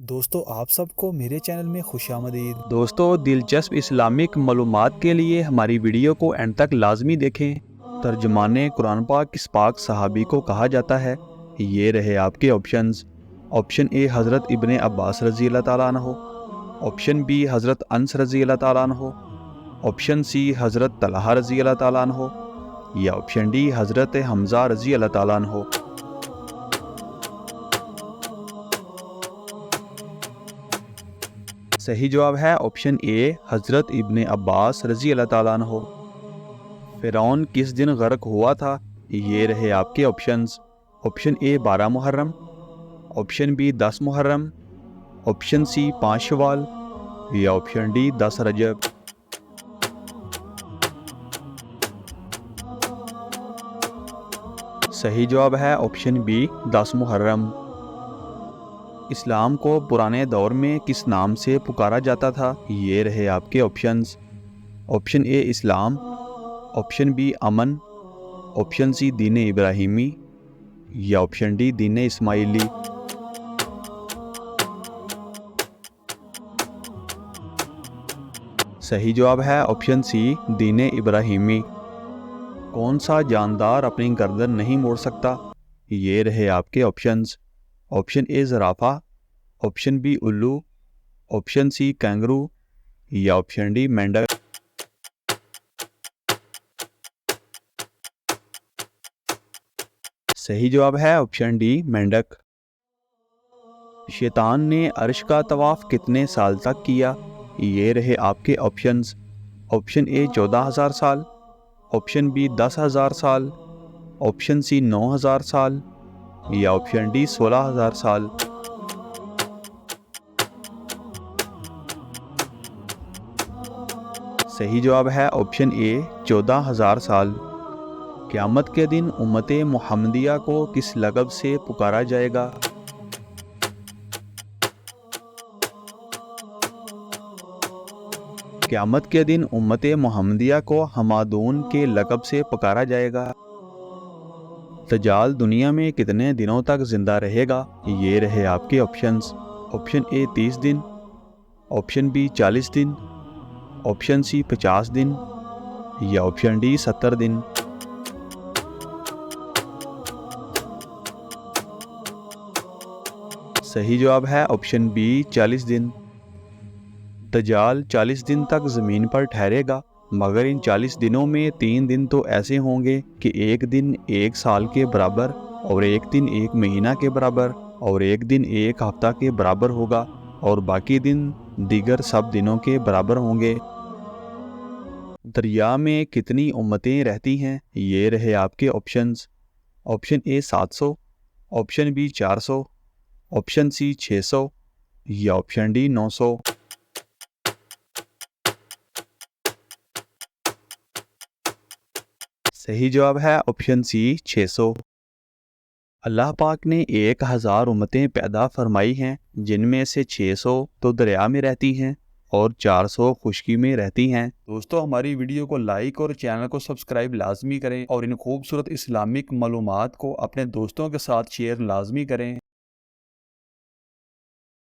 दोस्तों आप सबको मेरे चैनल में खुशामदीद। दोस्तों दिलचस्प इस्लामिक मालूमात के लिए हमारी वीडियो को एंड तक लाजमी देखें। तर्जुमाने कुरान पाक किस पाक सहाबी को कहा जाता है? ये रहे आपके ऑप्शंस। ऑप्शन ए हज़रत इब्ने अब्बास रज़ी अल्लाह ताला अन्हो। ऑप्शन बी हज़रत अनस रज़ी अल्लाह ताला अन्हो। ऑप्शन सी हज़रत तलहा रज़ी अल्लाह ताला अन्हो या ऑप्शन डी हज़रत हमज़ा रज़ी अल्लाह ताला अन्हो। सही जवाब है ऑप्शन ए हज़रत इब्ने अब्बास रज़ी अल्लाह ताला अन्हो। फ़िरौन किस दिन गर्क हुआ था? ये रहे आपके options. Option A 12 Muharram, option B 10 Muharram, option C 5 Shawwal या ऑप्शन डी 10 रजब। सही जवाब है ऑप्शन बी 10 मुहर्रम। इस्लाम को पुराने दौर में किस नाम से पुकारा जाता था? ये रहे आपके options. Option A Islam, option B अमन, ऑप्शन सी दीन इब्राहिमी या ऑप्शन डी दीन इस्माइली। सही जवाब है ऑप्शन सी दीन इब्राहिमी। कौन सा जानदार अपनी गर्दन नहीं मोड़ सकता? ये रहे आपके ऑप्शंस। ऑप्शन ए ज़राफ़ा, ऑप्शन बी उल्लू, ऑप्शन सी कैंगरू या ऑप्शन डी मेंढक। सही जवाब है ऑप्शन डी मेंढक। शैतान ने अर्श का तवाफ कितने साल तक किया? ये रहे आपके ऑप्शंस। ऑप्शन ए 14,000 साल, ऑप्शन बी 10,000 साल, ऑप्शन सी 9,000 साल या ऑप्शन डी 16,000 साल। सही जवाब है ऑप्शन ए 14,000 साल। क़यामत के दिन उम्मत मुहम्मदिया को किस लक़ब से पुकारा जाएगा? क़यामत के दिन उम्मत मुहम्मदिया को हमादून के लक़ब से पुकारा जाएगा। दज्जाल दुनिया में कितने दिनों तक जिंदा रहेगा? ये रहे आपके ऑप्शंस। ऑप्शन ए 30 दिन, ऑप्शन बी 40 दिन, ऑप्शन सी 50 दिन या ऑप्शन डी 70 दिन। सही जवाब है ऑप्शन बी 40 दिन। दज्जाल 40 दिन तक ज़मीन पर ठहरेगा, मगर इन 40 दिनों में 3 दिन तो ऐसे होंगे कि एक दिन 1 साल के बराबर और एक दिन 1 महीना के बराबर और एक दिन 1 हफ्ता के बराबर होगा और बाकी दिन दीगर सब दिनों के बराबर होंगे। दरिया में कितनी उम्मतें रहती हैं? ये रहे आपके options. Option A 700, option B 400, option C 600 या ऑप्शन डी 900। सही जवाब है ऑप्शन सी 600। अल्लाह पाक ने 1000 उम्मतें पैदा फरमाई हैं, जिनमें से 600 तो दरिया में रहती हैं और 400 खुश्की में रहती हैं। दोस्तों हमारी वीडियो को लाइक और चैनल को सब्सक्राइब लाजमी करें और इन खूबसूरत इस्लामिक मालूमात को अपने दोस्तों के साथ शेयर लाजमी करें।